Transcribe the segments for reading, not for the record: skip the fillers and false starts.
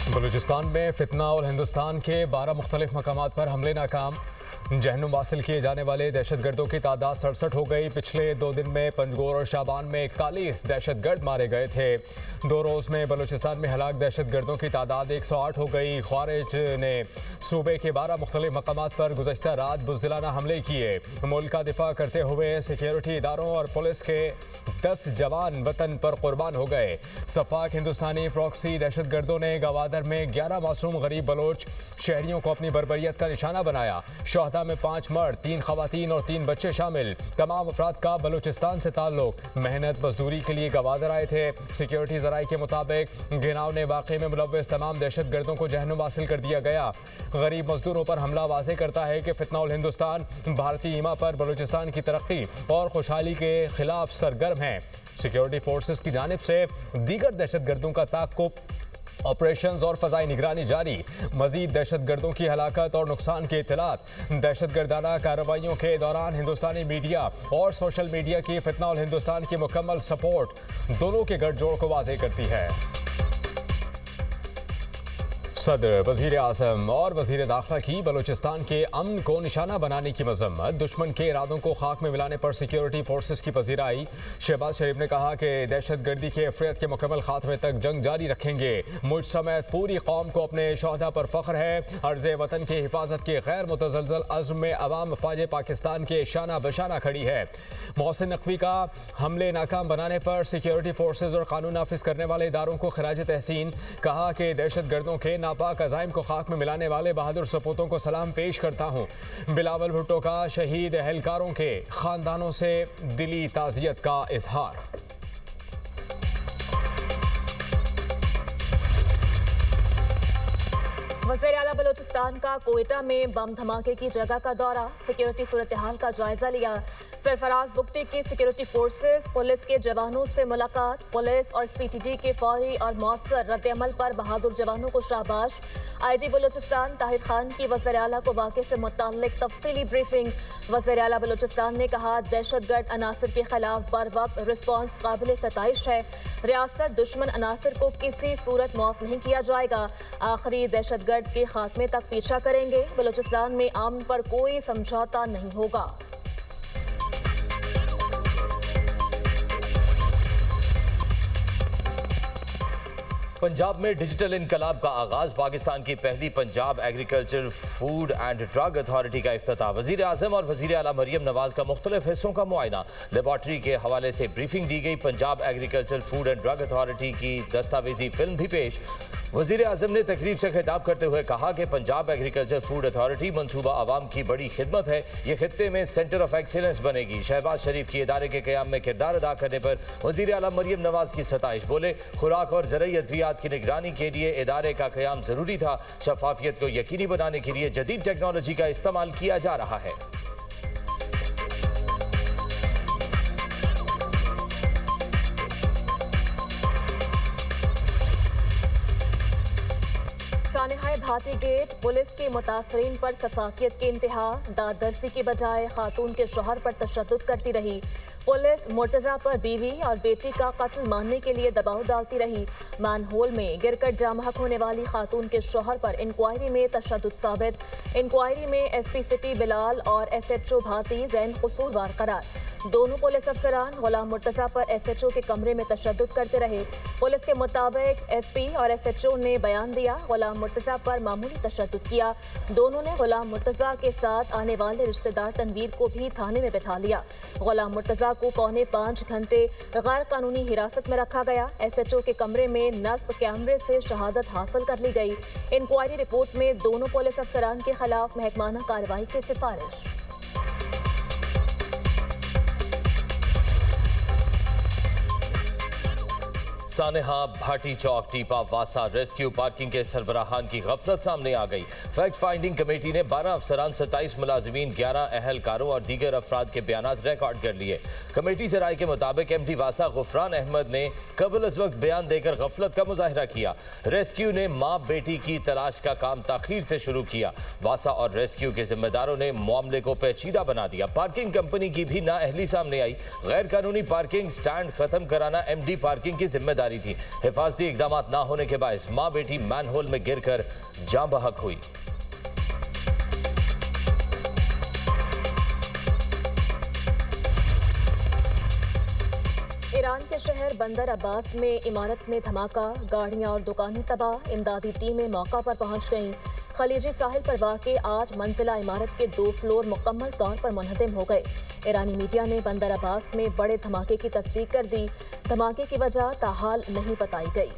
बलूचिस्तान में फितना और हिंदुस्तान के 12 मुख्तलिफ मकामात पर हमले नाकाम। जहन्नुम हासिल किए जाने वाले दहशतगर्दों की तादाद 67 हो गई। पिछले 2 दिन में पंजगोर और शाबान में 41 दहशतगर्द मारे गए थे। 2 रोज़ में बलूचिस्तान में हलाक दहशतगर्दों की तादाद 108 हो गई। ख्वारिज ने सूबे के 12 मुख्तलिफ मकामात पर गुज़श्ता रात बुज़दिलाना हमले किए। मुल्क का दिफा करते हुए सिक्योरिटी इदारों और पुलिस के 10 जवान वतन पर कुर्बान हो गए। सफाक हिंदुस्तानी प्रॉक्सी दहशतगर्दों ने गवादर में 11 मासूम गरीब बलोच शहरियों को अपनी बर्बरियत का निशाना बनाया। शहदा में 5 मर्द, 3 खवातीन और 3 बच्चे शामिल। तमाम अफराद का बलूचिस्तान से ताल्लुक। मेहनत मजदूरी के लिए गवादर आए थे। सिक्योरिटी जराये के मुताबिक घिनाव ने वाक़े में मुलव्वस तमाम दहशतगर्दों को जहन्नुम हासिल कर दिया गया। गरीब मजदूरों पर हमला वाज़े करता है कि फितना उल हिंदुस्तान भारतीय ईमा पर बलूचिस्तान की तरक्की और खुशहाली के खिलाफ सरगर्म है। सिक्योरिटी फोर्सेस की जानिब से दीगर दहशतगर्दों का ताक़ुब, ऑपरेशंस और फ़ज़ाई निगरानी जारी। मज़ीद दहशतगर्दों की हलाकत और नुकसान के इत्तलात। दहशतगर्दाना कार्रवाइयों के दौरान हिंदुस्तानी मीडिया और सोशल मीडिया की फितना उल हिंदुस्तान की मुकम्मल सपोर्ट दोनों के गठजोड़ को वाज़े करती है। सदर, वज़ीर आज़म और वज़ीर दाखिला की बलूचिस्तान के अमन को निशाना बनाने की मज़म्मत। दुश्मन के इरादों को खाक में मिलाने पर सिक्योरिटी फोर्सेस की पजीराई। शहबाज शरीफ ने कहा कि दहशतगर्दी के अफरियत के मुकम्मल खात्मे तक जंग जारी रखेंगे। मुझ समेत पूरी कौम को अपने शोहदा पर फ़ख्र है। अर्ज़ वतन की हिफाजत के गैर मुतज़लज़ल अज़्म में अवाम फ़ौज पाकिस्तान के शाना बशाना खड़ी है। मोहसिन नकवी का हमले नाकाम बनाने पर सिक्योरिटी फोर्सेस और कानून नाफिज करने वाले इदारों को खिराज तहसीन। कहा कि दहशतगर्दों के नापाक अज़ाइम को खाक में मिलाने वाले बहादुर सपूतों को सलाम पेश करता हूँ। बिलावल भुट्टो का शहीद एहलकारों के खानदानों से दिली ताज़ियत का इजहार। वज़ीर आला बलूचिस्तान का कोयटा में बम धमाके की जगह का दौरा। सिक्योरिटी सूरत हाल का जायजा लिया। सरफराज बुगटी की सिक्योरिटी फोर्सेस, पुलिस के जवानों से मुलाकात। पुलिस और सीटीडी के फौरी और मौसर रद्द-ए-अमल पर बहादुर जवानों को शाबाश। आईजी बलूचिस्तान ताहिर खान की वज़ीर आला को वाक़े से मुताल्लिक तफसीली ब्रीफिंग। वज़ीर आला बलूचिस्तान ने कहा, दहशतगर्द अनासर के खिलाफ बर वक्त रिस्पॉन्स काबिल सताइश है। रियासत दुश्मन अनासर को किसी सूरत माफ नहीं किया जाएगा। आखिरी दहशतगर्द के खात्मे तक पीछा करेंगे। बलूचिस्तान में अमन पर कोई समझौता नहीं होगा। पंजाब में डिजिटल इनकलाब का आगाज। पाकिस्तान की पहली Punjab agriculture food and drug authority का इफ्तिताह। वज़ीर आज़म और वज़ीर आला मरियम नवाज का मुख्तलिफ हिस्सों का मुआयना। लेबॉर्ट्री के हवाले से ब्रीफिंग दी गई। Punjab agriculture food and drug authority की दस्तावेजी फिल्म भी पेश। वज़ीर आज़म ने तकरीब से खिताब करते हुए कहा कि पंजाब एग्रीकल्चर फूड अथॉरिटी मनसूबा आवाम की बड़ी खिदमत है। ये खित्ते में सेंटर ऑफ एक्सीलेंस बनेगी। शहबाज शरीफ की इदारे के क़याम में किरदार अदा करने पर वज़ीर आला मरियम नवाज की सताइश। बोले, खुराक और ज़रई अद्वियात की निगरानी के लिए इदारे का क़याम ज़रूरी था। शफाफियत को यकीनी बनाने के लिए जदीद टेक्नोलॉजी का इस्तेमाल किया जा रहा है। सानिहाय भाटी गेट। पुलिस के मुतासरीन पर सफाकियत की इंतहा। दादरसी की बजाय खातून के शोहर पर तशद्दुद करती रही। पुलिस मुर्तज़ा पर बीवी और बेटी का कत्ल मानने के लिए दबाव डालती रही। मैनहोल में गिरकर जामहक होने वाली खातून के शोहर पर इंक्वायरी में तशद्दुद साबित। इंक्वायरी में एसपी सिटी बिलाल और एसएचओ भाटी ज़ैन कसूरवार करार। दोनों पुलिस अफसरान गुलाम मुर्तज़ा पर एसएचओ के कमरे में तशद्दुद करते रहे। पुलिस के मुताबिक एसपी और एसएचओ ने बयान दिया, गुलाम मुर्तज़ा पर मामूली तशद्दुद किया। दोनों ने गुलाम मुर्तज़ा के साथ आने वाले रिश्तेदार तनवीर को भी थाने में बैठा लिया। गुलाम मुर्तज़ा को 4.25 घंटे गैर कानूनी हिरासत में रखा गया। एसएचओ के कमरे में नस्ब कैमरे से शहादत हासिल कर ली गई। इंक्वायरी रिपोर्ट में दोनों पुलिस अफसरान के खिलाफ महकमाना कार्रवाई की सिफारिश। सानेहा भाटी चौक टीपा वासा रेस्क्यू पार्किंग के सरबराहान की गफलत सामने आ गई। फैक्ट फाइंडिंग कमेटी ने 12 अफसरान, 27 मुलाजिमीन, 11 अहलकारों और दीगर अफराद के बयानात रिकॉर्ड कर लिए। कमेटी से राय के मुताबिक एमडी वासा गुफरान अहमद ने कबल अज वक्त बयान देकर गफलत का मुजाहिरा किया। रेस्क्यू ने माँ बेटी की तलाश का काम ताखीर से शुरू किया। वासा और रेस्क्यू के जिम्मेदारों ने मामले को पेचीदा बना दिया। पार्किंग कंपनी की भी नाअहली सामने आई। गैर कानूनी पार्किंग स्टैंड खत्म कराना एमडी पार्किंग की जिम्मेदारी रही थी। हिफाजती इकदाम न होने के बायस मां बेटी मैनहोल में गिरकर जान बहक हुई। ईरान के शहर बंदर अब्बास में इमारत में धमाका, गाड़ियां और दुकानें तबाह। इमदादी टीमें मौका पर पहुंच गईं। खलीजी साहिल पर वाक़े 8 मंजिला इमारत के 2 फ्लोर मुकम्मल तौर पर मुनहदम हो गए। ईरानी मीडिया ने बंदर अब्बास में बड़े धमाके की तस्दीक कर दी। धमाके की वजह ताहाल नहीं बताई गई।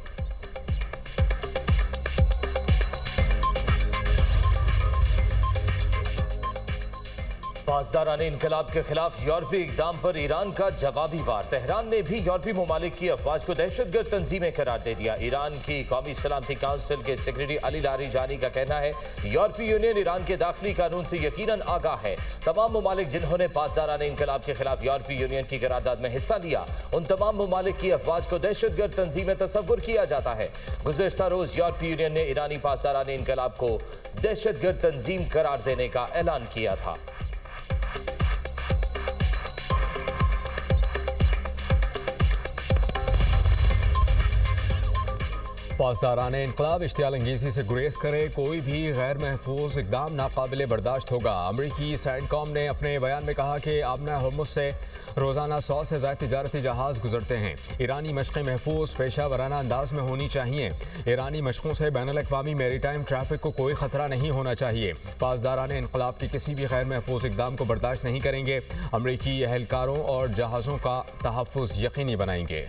पासदाराने इनकलाब के खिलाफ यूरोपीय इकदाम पर ईरान का जवाबी वार। तेहरान ने भी यूरोपीय ममालिक की अफवाज को दहशतगर्द तंजीमें करार दे दिया। ईरान की कौमी सलामती काउंसिल के सेक्रेटरी अली लारीजानी का कहना है, यूरोपीय यूनियन ईरान के दाखिली कानून से यकीनन आगाह है। तमाम ममालिक जिन्होंने पासदाराने इनकलाब के खिलाफ यूरोपीय यूनियन की करारदाद में हिस्सा लिया, उन तमाम ममालिक की अफवाज को दहशतगर्द तंजीमें तस्वुर किया जाता है। गुज़श्ता रोज यूरोपीय यूनियन ने ईरानी पासदाराने इनकलाब को दहशतगर्द तंजीम करार देने का ऐलान किया था। पासदाराने इनकलाब इश्तियाल अंगेजी से गुरेज करे, कोई भी गैर महफूज इकदाम नाकाबिले बर्दाश्त होगा। अमरीकी सैंडकॉम ने अपने बयान में कहा कि आबना हर्मुज से रोज़ाना 100 से ज़्यादा तिजारती जहाज़ गुजरते हैं। ईरानी मशक़ें महफूज पेशा वराना अंदाज में होनी चाहिए। ईरानी मशक़ों से बैनुल-अक़वामी मैरीटाइम ट्रैफिक को कोई ख़तरा नहीं होना चाहिए। पासदाराने इनकलाब की किसी भी गैर महफूज इकदाम को बर्दाश्त नहीं करेंगे। अमरीकी एहलकारों और जहाज़ों का तहफ़्फ़ुज़ यकीनी बनाएंगे।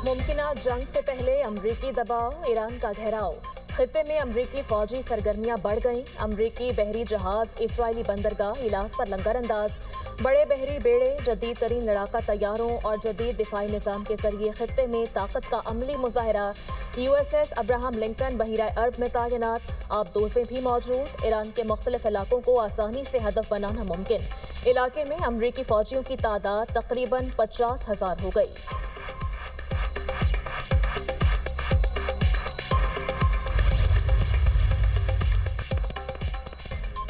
मुमकिना जंग से पहले अमरीकी दबाव, ईरान का घेराव। खित्ते में अमरीकी फौजी सरगर्मियां बढ़ गईं। अमरीकी बहरी जहाज इसराइली बंदरगाह इलाक पर लंगर अंदाज। बड़े बहरी बेड़े, जदीद तरीन लड़ाका तैयारों और जदीद दिफाई निज़ाम के जरिए खित्ते में ताकत का अमली मुजाहरा। USS अब्राहम लिंकन बहिरा अरब में तैनात। आबदोज़ें भी मौजूद। ईरान के मुख्तलिफ इलाकों को आसानी से हदफ बनाना मुमकिन। इलाके में अमरीकी फौजियों की तादाद तकरीबन 50,000 हो गई।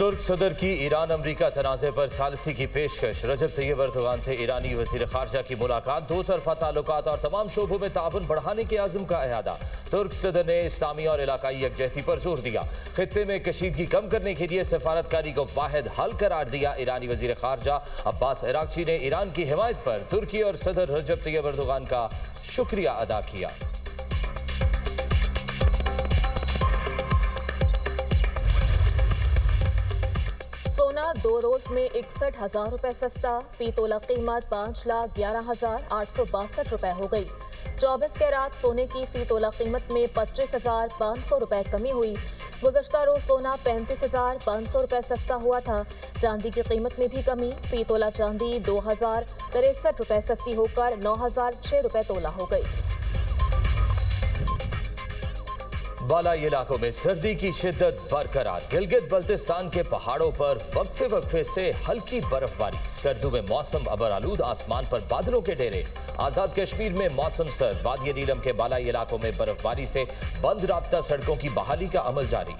तुर्क सदर की ईरान अमरीका तनाज़े पर सालिसी की पेशकश। रजब तैयब एर्दोगान से ईरानी वज़ीर ख़ारजा की मुलाकात। दो तरफ़ा ताल्लुकात और तमाम शोबों में ताउन बढ़ाने के आज़म का अहादा। तुर्क सदर ने इस्लामी और इलाकाई यकजहती पर जोर दिया। खित्ते में कशीदगी कम करने के लिए सफारतकारी को वाहिद हल करार दिया। ईरानी वज़ीर ख़ारजा अब्बास इराक़ची ने ईरान की हिमायत पर तुर्की और सदर रजब तैयब एर्दोगान का शुक्रिया अदा किया। सोना 2 रोज में 61,000 रुपए सस्ता। फी तोला कीमत 5,11,862 रुपए हो गई। 24 कैरात सोने की फी तोला कीमत में 25,500 रुपए कमी हुई। गुज़श्ता रोज सोना 35,500 रुपए सस्ता हुआ था। चांदी की कीमत में भी कमी। फी तोला चांदी 2,063 रुपए सस्ती होकर 9,006 रुपए तोला हो गई। बालाई इलाकों में सर्दी की शिद्दत बरकरार। गिलगित बल्तिस्तान के पहाड़ों पर वक्फे वक्फे से हल्की बर्फबारी। स्कर्दू में मौसम अबरालूद, आसमान पर बादलों के डेरे। आजाद कश्मीर में मौसम सर्द। वादी नीलम के बालाई इलाकों में बर्फबारी से बंद राब्ता सड़कों की बहाली का अमल जारी।